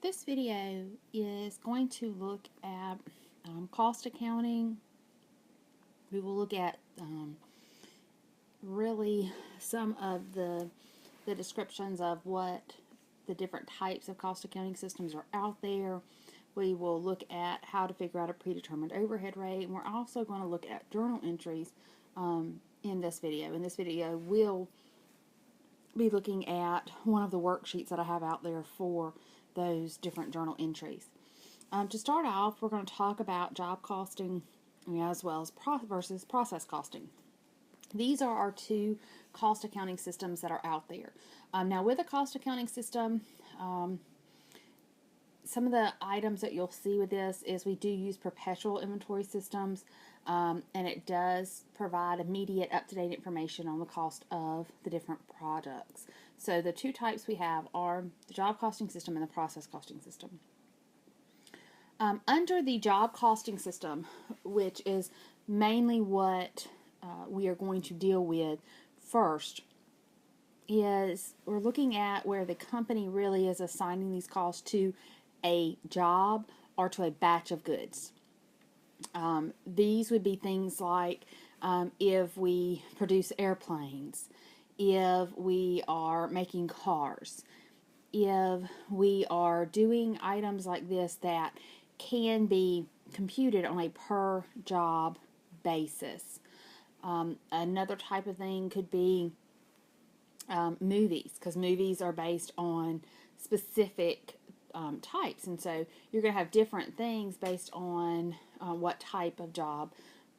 This video is going to look at cost accounting. We will look at really some of the descriptions of what the different types of cost accounting systems are out there. We will look at how to figure out a predetermined overhead rate, and we're also going to look at journal entries in this video. In this video, we'll be looking at one of the worksheets that I have out there for those different journal entries. To start off, we're going to talk about job costing as well as versus process costing. These are our two cost accounting systems that are out there. Now, with a cost accounting system, some of the items that you'll see with this is we do use perpetual inventory systems, and it does provide immediate up-to-date information on the cost of the different products. So the two types we have are the job costing system and the process costing system. Under the job costing system, which is mainly what we are going to deal with first, is we're looking at where the company really is assigning these costs to a job or to a batch of goods. These would be things like if we produce airplanes, if we are making cars, if we are doing items like this that can be computed on a per job basis. Another type of thing could be movies, because movies are based on specific types, and so you're going to have different things based on what type of job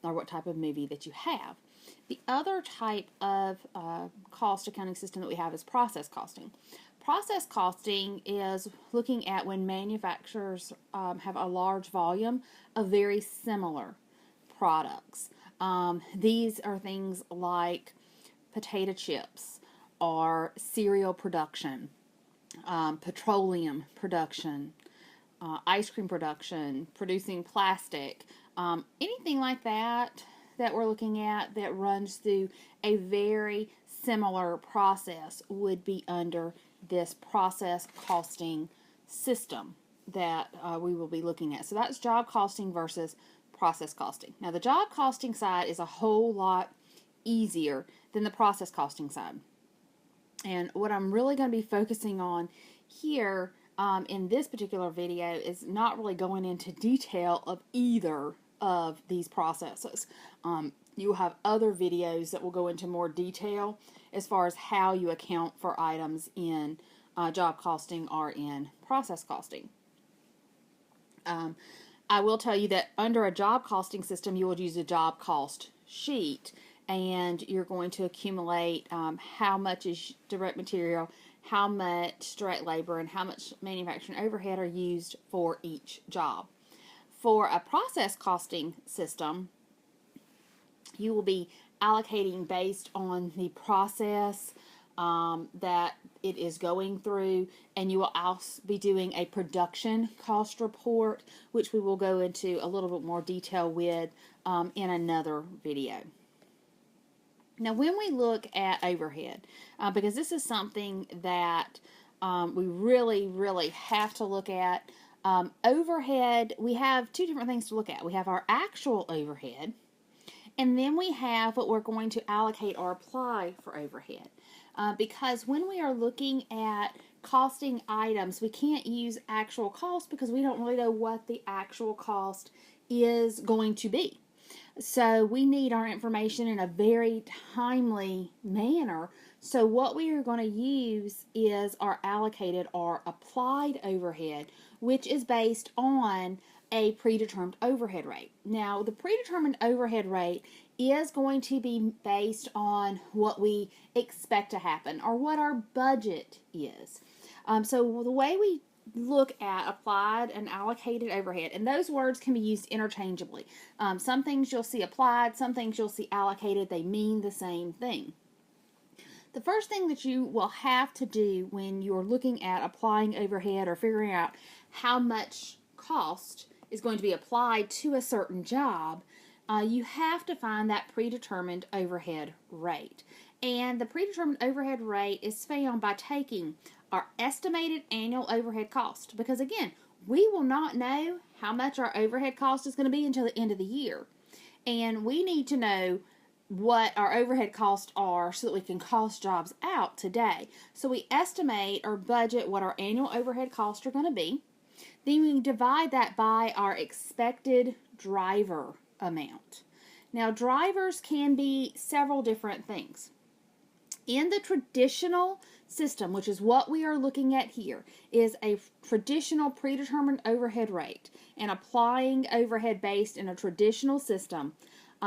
or what type of movie that you have. The other type of cost accounting system that we have is process costing. Process costing is looking at when manufacturers have a large volume of very similar products. These are things like potato chips or cereal production, petroleum production, ice cream production, producing plastic, anything like that we're looking at that runs through a very similar process would be under this process costing system that we will be looking at. So that's job costing versus process costing. Now, the job costing side is a whole lot easier than the process costing side. And what I'm really going to be focusing on here in this particular video is not really going into detail of either of these processes. You'll have other videos that will go into more detail as far as how you account for items in job costing or in process costing. I will tell you that under a job costing system, you would use a job cost sheet, and you're going to accumulate how much is direct material, how much direct labor, and how much manufacturing overhead are used for each job. For a process costing system, you will be allocating based on the process that it is going through, and you will also be doing a production cost report, which we will go into a little bit more detail with in another video. Now, when we look at overhead, because this is something that we really have to look at, overhead, we have two different things to look at. We have our actual overhead, and then we have what we're going to allocate or apply for overhead. Because when we are looking at costing items, we can't use actual cost because we don't really know what the actual cost is going to be. So we need our information in a very timely manner. So what we are going to use is our allocated or applied overhead, which is based on a predetermined overhead rate. Now, the predetermined overhead rate is going to be based on what we expect to happen or what our budget is. So the way we look at applied and allocated overhead, and those words can be used interchangeably. Some things you'll see applied, some things you'll see allocated. They mean the same thing. The first thing that you will have to do when you're looking at applying overhead or figuring out how much cost is going to be applied to a certain job, you have to find that predetermined overhead rate. And the predetermined overhead rate is found by taking our estimated annual overhead cost. Because again, we will not know how much our overhead cost is going to be until the end of the year. And we need to know what our overhead costs are so that we can cost jobs out today. So we estimate or budget what our annual overhead costs are going to be. Then we divide that by our expected driver amount. Now, drivers can be several different things. In the traditional system, which is what we are looking at here, is a traditional predetermined overhead rate and applying overhead based in a traditional system.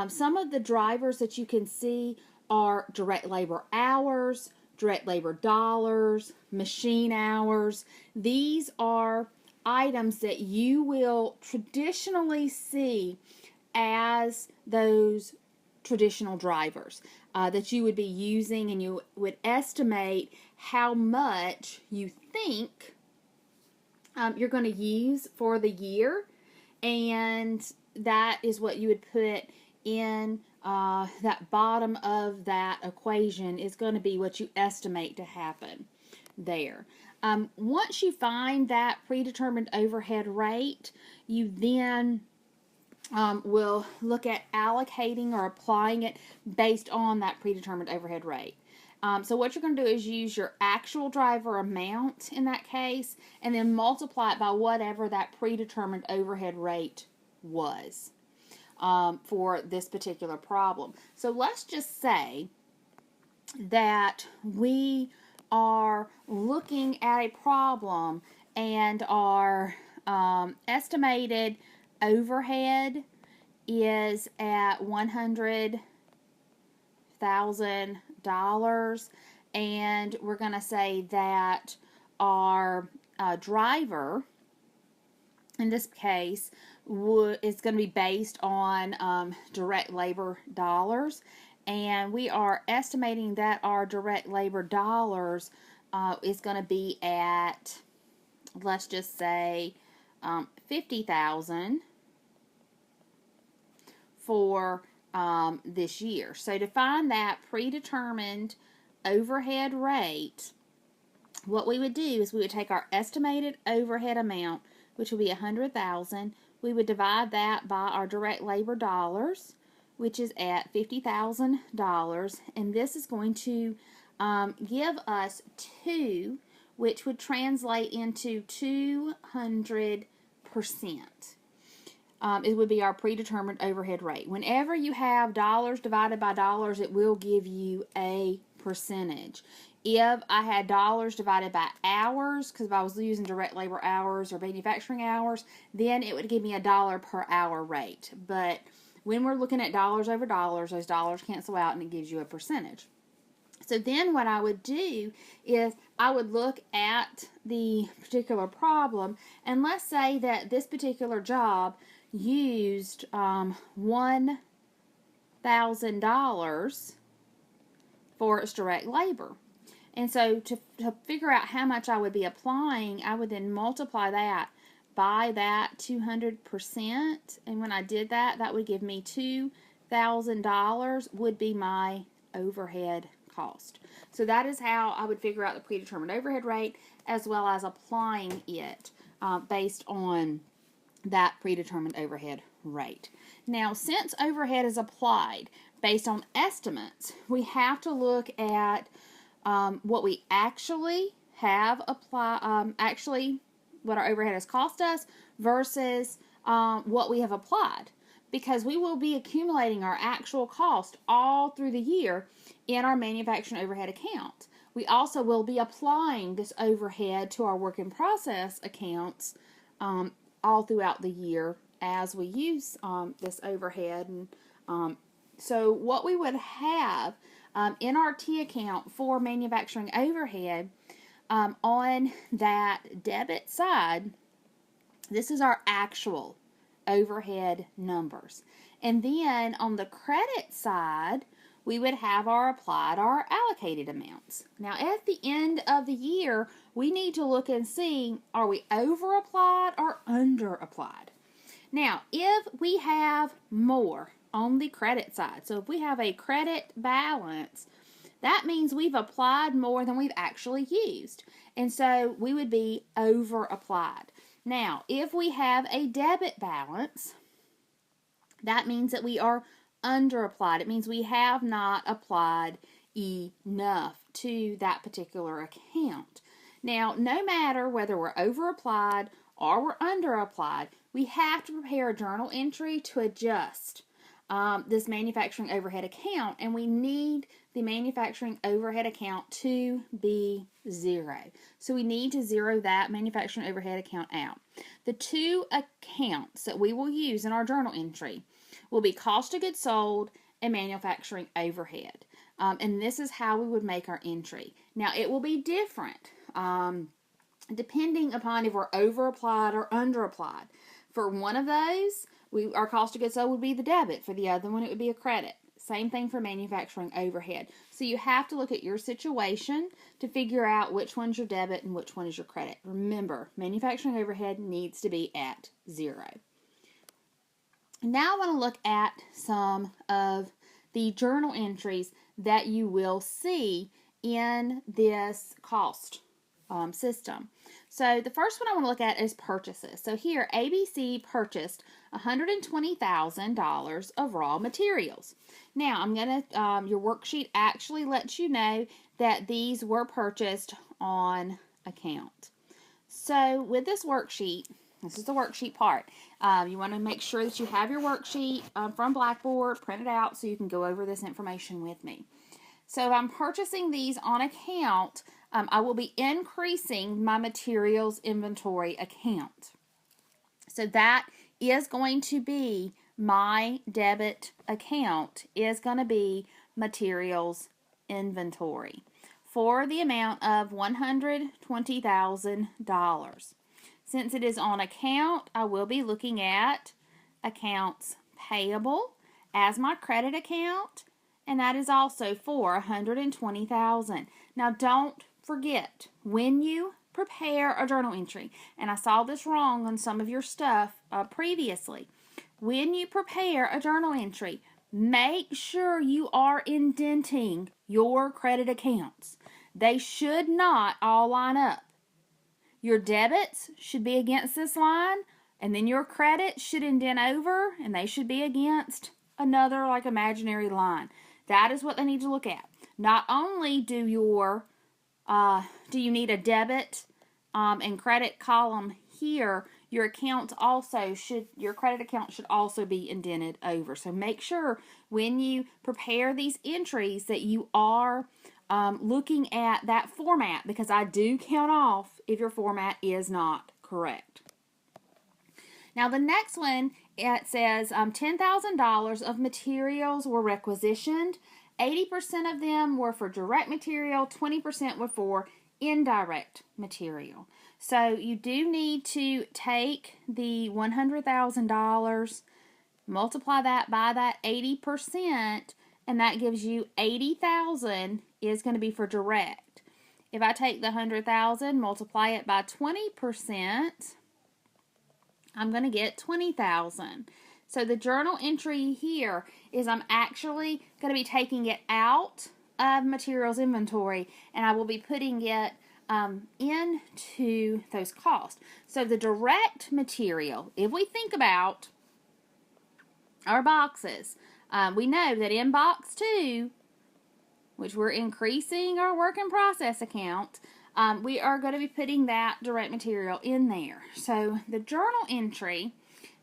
Some of the drivers that you can see are direct labor hours, direct labor dollars, machine hours. These are items that you will traditionally see as those traditional drivers that you would be using, and you would estimate how much you think you're going to use for the year, and that is what you would put in that bottom of that equation is going to be what you estimate to happen there. Once you find that predetermined overhead rate, you then will look at allocating or applying it based on that predetermined overhead rate. So what you're going to do is use your actual driver amount in that case and then multiply it by whatever that predetermined overhead rate was for this particular problem. So let's just say that we are looking at a problem and our estimated overhead is at $100,000, and we're going to say that our driver in this case is going to be based on direct labor dollars, and we are estimating that our direct labor dollars is going to be at, let's just say, 50,000 for this year. So to find that predetermined overhead rate, what we would do is we would take our estimated overhead amount, which would be 100,000. We would divide that by our direct labor dollars, which is at $50,000, and this is going to give us 2, which would translate into 200%. It would be our predetermined overhead rate. Whenever you have dollars divided by dollars, it will give you a percentage. If I had dollars divided by hours, because if I was using direct labor hours or manufacturing hours, then it would give me a dollar per hour rate. But when we're looking at dollars over dollars, those dollars cancel out and it gives you a percentage. So then what I would do is I would look at the particular problem, and let's say that this particular job used $1,000 for its direct labor. And so to figure out how much I would be applying, I would then multiply that by that 200%. And when I did that, that would give me $2,000 would be my overhead cost. So that is how I would figure out the predetermined overhead rate, as well as applying it based on that predetermined overhead rate. Now, since overhead is applied based on estimates, we have to look at what we actually have applied, what our overhead has cost us versus what we have applied, because we will be accumulating our actual cost all through the year in our manufacturing overhead account. We also will be applying this overhead to our work in process accounts all throughout the year as we use this overhead. And so what we would have in our T account for manufacturing overhead, on that debit side, this is our actual overhead numbers. And then on the credit side, we would have our allocated amounts. Now at the end of the year, we need to look and see, are we over applied or under applied? Now, if we have more on the credit side, so if we have a credit balance that means we've applied more than we've actually used. And so we would be over applied. Now, if we have a debit balance, that means that we are under applied. It means we have not applied enough to that particular account. Now, no matter whether we're over applied or we're under applied, we have to prepare a journal entry to adjust this manufacturing overhead account, and we need the manufacturing overhead account to be 0. So we need to zero that manufacturing overhead account out. The two accounts that we will use in our journal entry will be cost of goods sold and manufacturing overhead. And this is how we would make our entry. Now, it will be different depending upon if we're over applied or under applied. For one of those, our cost of goods sold would be the debit. For the other one, it would be a credit. Same thing for manufacturing overhead. So you have to look at your situation to figure out which one's your debit and which one is your credit. Remember, manufacturing overhead needs to be at 0. Now I want to look at some of the journal entries that you will see in this cost system. So the first one I want to look at is purchases. So here, ABC purchased $120,000 of raw materials. Now, I'm going to, your worksheet actually lets you know that these were purchased on account. So with this worksheet, this is the worksheet part. You want to make sure that you have your worksheet from Blackboard printed out so you can go over this information with me. So if I'm purchasing these on account, I will be increasing my materials inventory account. So that is going to be my debit account, is going to be materials inventory for the amount of $120,000. Since it is on account, I will be looking at accounts payable as my credit account, and that is also for $120,000. Now, don't forget, when you prepare a journal entry, and I saw this wrong on some of your stuff previously, when you prepare a journal entry, make sure you are indenting your credit accounts. They should not all line up. Your debits should be against this line, and then your credits should indent over, and they should be against another like imaginary line. That is what they need to look at. Not only do you need a debit and credit column here, your credit account should also be indented over. So make sure when you prepare these entries that you are looking at that format, because I do count off if your format is not correct. Now the next one, it says $10,000 of materials were requisitioned. 80% of them were for direct material, 20% were for indirect material. So you do need to take the $100,000, multiply that by that 80%, and that gives you $80,000 is going to be for direct. If I take the $100,000, multiply it by 20%, I'm going to get $20,000. So the journal entry here is I'm actually going to be taking it out of materials inventory, and I will be putting it into those costs. So the direct material, if we think about our boxes, we know that in box 2, which we're increasing our work in process account, we are going to be putting that direct material in there. So the journal entry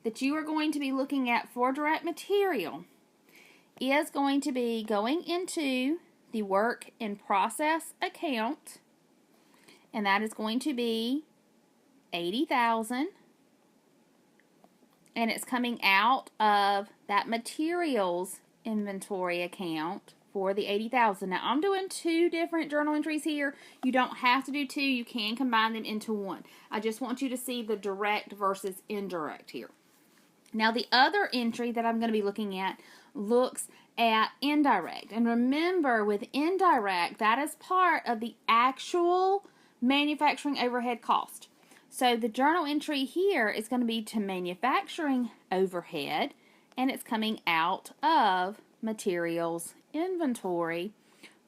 that you are going to be looking at for direct material is going to be going into the work in process account, and that is going to be $80,000, and it's coming out of that materials inventory account for the $80,000. Now I'm doing 2 different journal entries here. You don't have to do 2. You can combine them into one. I just want you to see the direct versus indirect here. Now the other entry that I'm going to be looking at looks at indirect. And remember, with indirect, that is part of the actual manufacturing overhead cost. So the journal entry here is going to be to manufacturing overhead, and it's coming out of materials inventory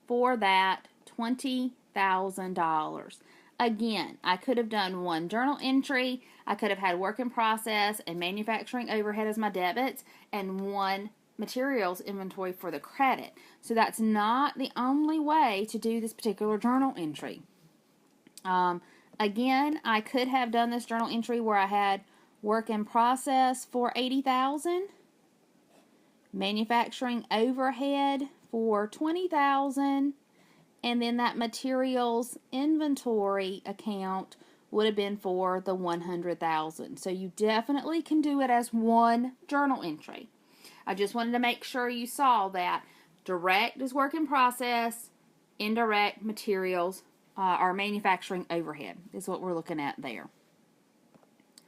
for that $20,000. Again, I could have done one journal entry. I could have had work in process and manufacturing overhead as my debits and one materials inventory for the credit. So that's not the only way to do this particular journal entry. Again, I could have done this journal entry where I had work in process for $80,000, manufacturing overhead for $20,000, and then that materials inventory account would have been for the $100,000. So you definitely can do it as one journal entry. I just wanted to make sure you saw that direct is work in process, indirect materials or manufacturing overhead is what we're looking at there.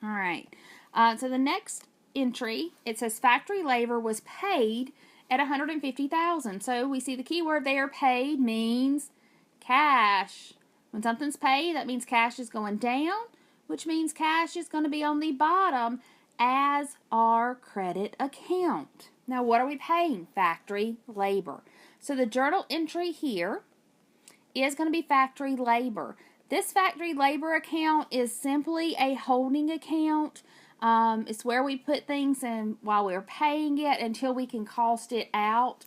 All right. So the next entry, it says factory labor was paid at $150,000. So we see the keyword there, paid, means cash. When something's paid, that means cash is going down, which means cash is going to be on the bottom as our credit account. Now, what are we paying? Factory labor. So the journal entry here is going to be factory labor. This factory labor account is simply a holding account. It's where we put things in while we're paying it until we can cost it out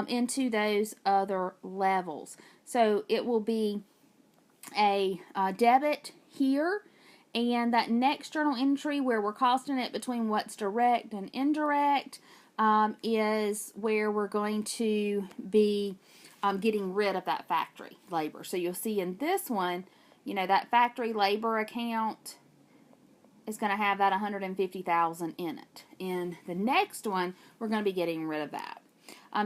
into those other levels. So it will be a debit here, and that next journal entry where we're costing it between what's direct and indirect is where we're going to be getting rid of that factory labor. So you'll see in this one, you know, that factory labor account is going to have that $150,000 in it. In the next one, we're going to be getting rid of that.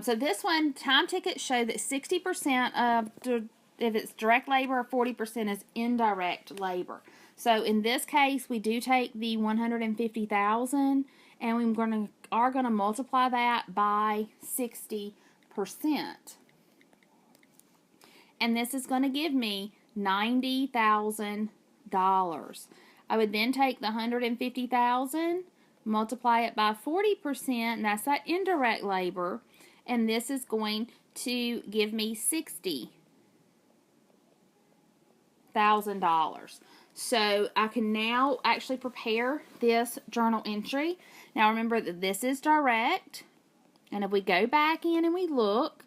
So this one, time tickets show that 60% of if it's direct labor, 40% is indirect labor. So in this case, we do take the $150,000 and we are going to multiply that by 60%. And this is going to give me $90,000. I would then take the $150,000, multiply it by 40%, and that's that indirect labor, and this is going to give me $60,000. So I can now actually prepare this journal entry. Now remember that this is direct, and if we go back in and we look,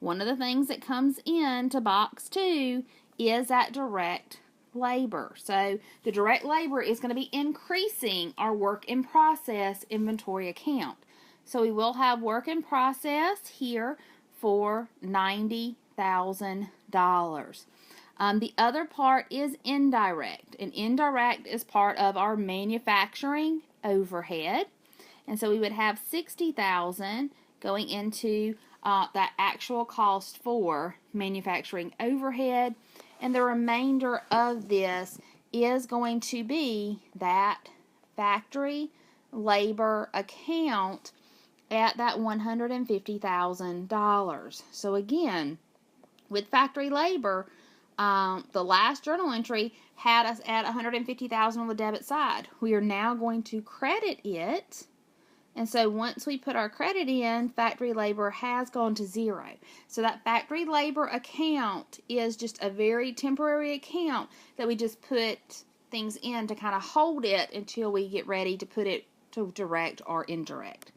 one of the things that comes into box 2 is that direct labor. So the direct labor is going to be increasing our work in process inventory account. So we will have work in process here for $90,000. The other part is indirect, and indirect is part of our manufacturing overhead. And so we would have $60,000 going into that actual cost for manufacturing overhead, and the remainder of this is going to be that factory labor account at that $150,000. So again, with factory labor, the last journal entry had us at $150,000 on the debit side. We are now going to credit it. And so once we put our credit in, factory labor has gone to zero. So that factory labor account is just a very temporary account that we just put things in to kind of hold it until we get ready to put it to direct or indirect.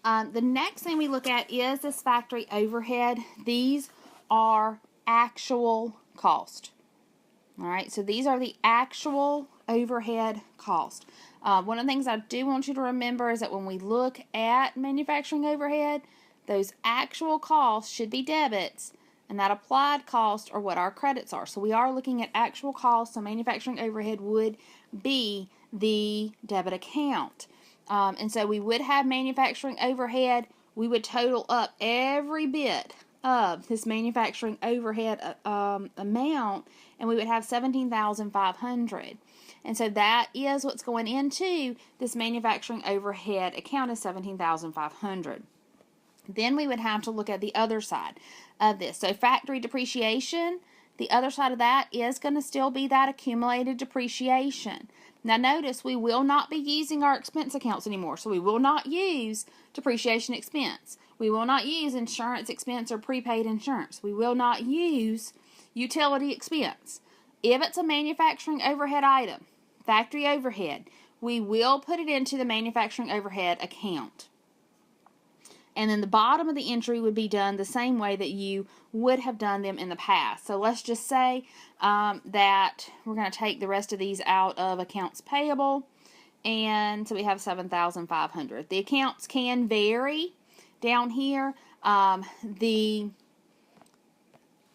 The next thing we look at is this factory overhead. These are actual cost. All right, so these are the actual overhead cost. One of the things I do want you to remember is that when we look at manufacturing overhead, those actual costs should be debits, and that applied costs are what our credits are. So we are looking at actual costs, so manufacturing overhead would be the debit account. And so we would have manufacturing overhead. We would total up every bit of this manufacturing overhead amount, and we would have $17,500. And so that is what's going into this manufacturing overhead account is $17,500. Then we would have to look at the other side of this. So factory depreciation, the other side of that is going to still be that accumulated depreciation. Now notice we will not be using our expense accounts anymore. So we will not use depreciation expense. We will not use insurance expense or prepaid insurance. We will not use utility expense. If it's a manufacturing overhead item, factory overhead, we will put it into the manufacturing overhead account. And then the bottom of the entry would be done the same way that you would have done them in the past. So let's just say that we're going to take the rest of these out of accounts payable. And so we have $7,500. The accounts can vary down here. The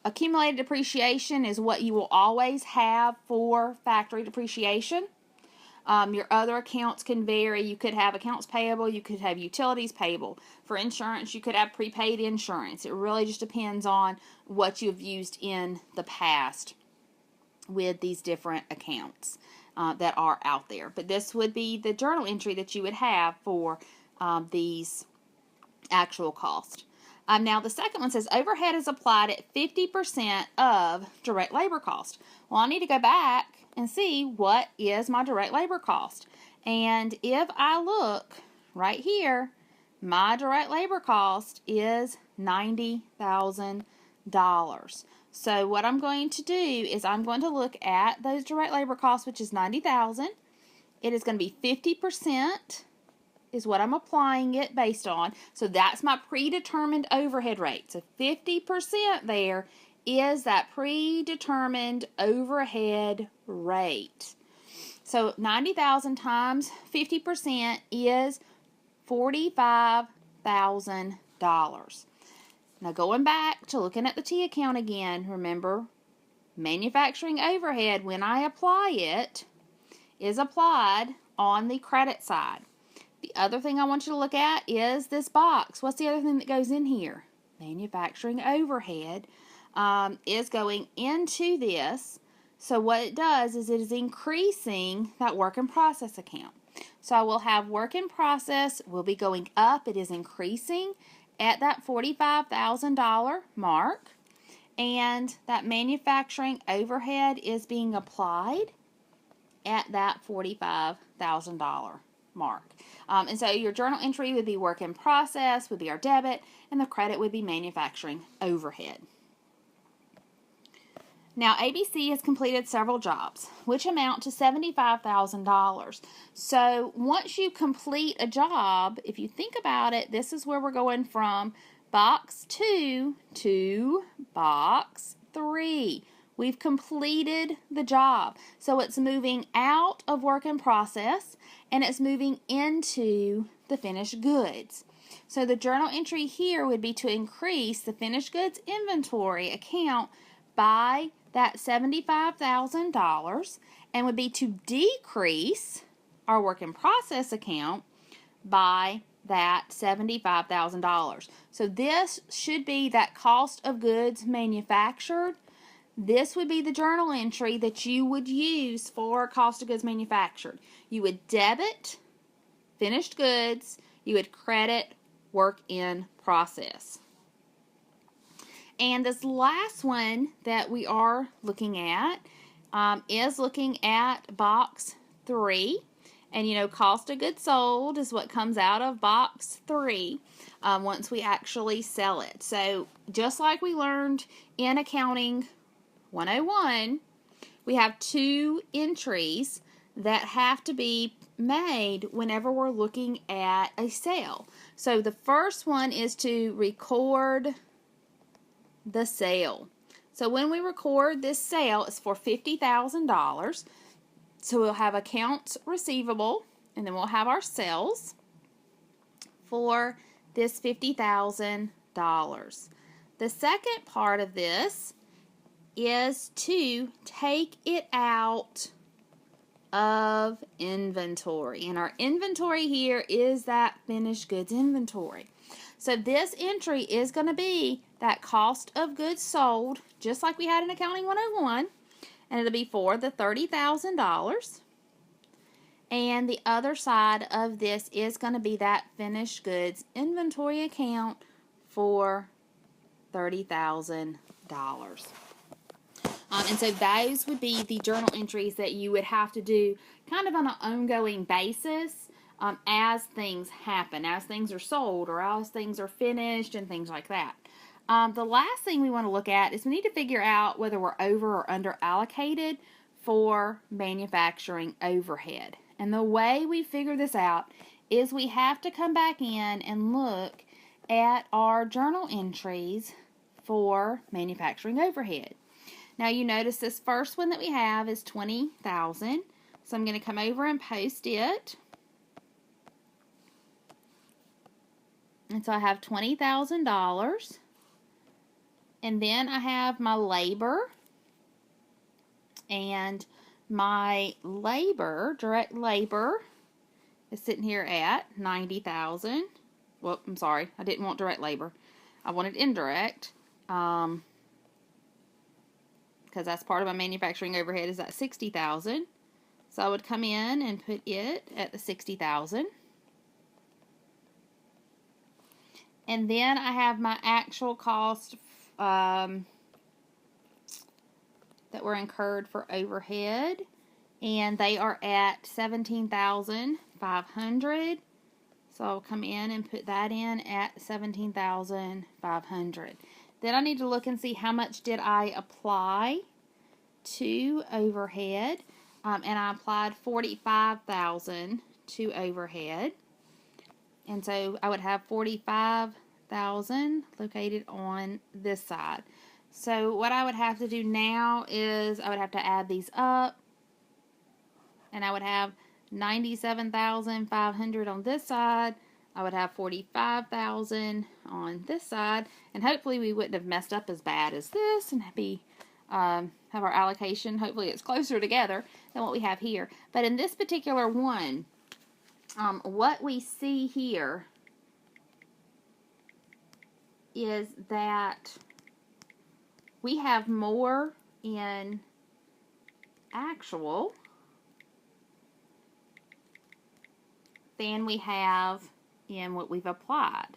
accumulated depreciation is what you will always have for factory depreciation. Your other accounts can vary. You could have accounts payable. You could have utilities payable. For insurance, you could have prepaid insurance. It really just depends on what you've used in the past with these different accounts that are out there. But this would be the journal entry that you would have for these actual costs. Now, the second one says overhead is applied at 50% of direct labor cost. Well, I need to go back and see what is my direct labor cost. And if I look right here, my direct labor cost is $90,000. So what I'm going to do is I'm going to look at those direct labor costs, which is $90,000. It is going to be 50% is what I'm applying it based on. So that's my predetermined overhead rate. So 50% there is that predetermined overhead rate. So 90,000 times 50% is $45,000. Now going back to looking at the T account again, remember manufacturing overhead, when I apply it, is applied on the credit side. The other thing I want you to look at is this box. What's the other thing that goes in here? Manufacturing overhead is going into this. So what it does is it is increasing that work in process account. So I will have work in process will be going up. It is increasing at that $45,000 mark. And that manufacturing overhead is being applied at that $45,000 mark. And so your journal entry would be work in process, would be our debit, and the credit would be manufacturing overhead. Now, ABC has completed several jobs, which amount to $75,000. So once you complete a job, if you think about it, this is where we're going from box 2 to box 3. We've completed the job. So it's moving out of work in process and it's moving into the finished goods. So the journal entry here would be to increase the finished goods inventory account by that $75,000 and would be to decrease our work in process account by that $75,000. So this should be that cost of goods manufactured. This would be the journal entry that you would use for cost of goods manufactured. You would debit finished goods, you would credit work in process. And this last one that we are looking at is looking at box 3. And you know, cost of goods sold is what comes out of box 3 once we actually sell it. So just like we learned in Accounting 101, we have 2 entries that have to be made whenever we're looking at a sale. So the first one is to record the sale. So when we record this sale, it's for $50,000. So we'll have accounts receivable, and then we'll have our sales for this $50,000. The second part of this is to take it out of inventory. And our inventory here is that finished goods inventory. So this entry is going to be that cost of goods sold, just like we had in Accounting 101. And it'll be for the $30,000. And the other side of this is going to be that finished goods inventory account for $30,000. And so those would be the journal entries that you would have to do kind of on an ongoing basis as things happen, as things are sold or as things are finished and things like that. The last thing we want to look at is we need to figure out whether we're over or under allocated for manufacturing overhead. And the way we figure this out is we have to come back in and look at our journal entries for manufacturing overhead. Now you notice this first one that we have is $20,000. So I'm going to come over and post it. And so I have $20,000. And then I have my labor. And my labor, direct labor, is sitting here at $90,000. Well, I'm sorry, I didn't want direct labor. I wanted indirect. Because that's part of my manufacturing overhead is at $60,000. So I would come in and put it at the $60,000. And then I have my actual cost that were incurred for overhead, and they are at $17,500. So I'll come in and put that in at $17,500. Then I need to look and see how much did I apply to overhead, and I applied $45,000 to overhead. And so I would have $45,000 located on this side. So what I would have to do now is I would have to add these up. And I would have $97,500 on this side. I would have $45,000 on this side. And hopefully we wouldn't have messed up as bad as this and have our allocation. Hopefully it's closer together than what we have here. But in this particular one, what we see here is that we have more in actual than we have in what we've applied.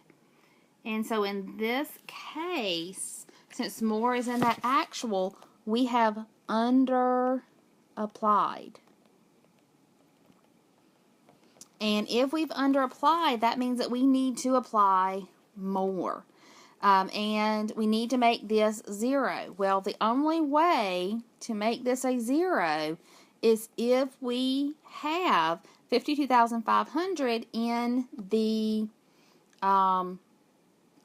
And so in this case, since more is in that actual, we have under applied. And if we've under applied, that means that we need to apply more. And we need to make this 0. Well, the only way to make this a 0 is if we have $52,500 in the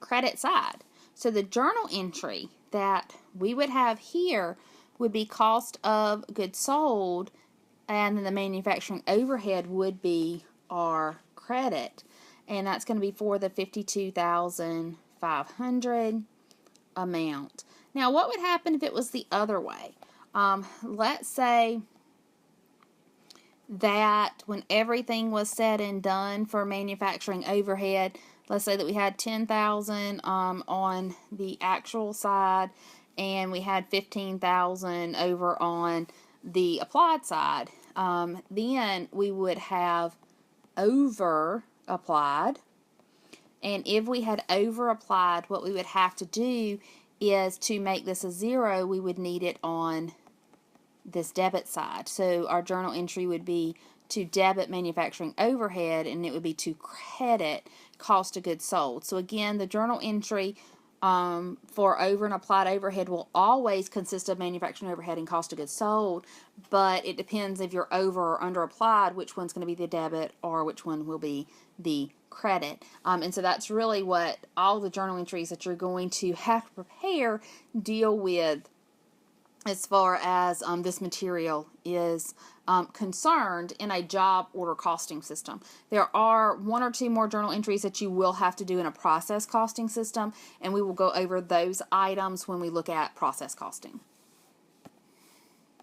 credit side. So the journal entry that we would have here would be cost of goods sold, and then the manufacturing overhead would be our credit. And that's going to be for the $52,500 amount. Now, what would happen if it was the other way? Let's say that when everything was said and done for manufacturing overhead, let's say that we had $10,000 on the actual side, and we had $15,000 over on the applied side. Then we would have over applied. And if we had over applied, what we would have to do is to make this a 0, we would need it on this debit side. So our journal entry would be to debit manufacturing overhead, and it would be to credit cost of goods sold. So again, the journal entry for over and applied overhead will always consist of manufacturing overhead and cost of goods sold, but it depends if you're over or under applied, which one's going to be the debit or which one will be the credit. And so that's really what all the journal entries that you're going to have to prepare deal with as far as this material is concerned in a job order costing system. There are 1 or 2 more journal entries that you will have to do in a process costing system, and we will go over those items when we look at process costing.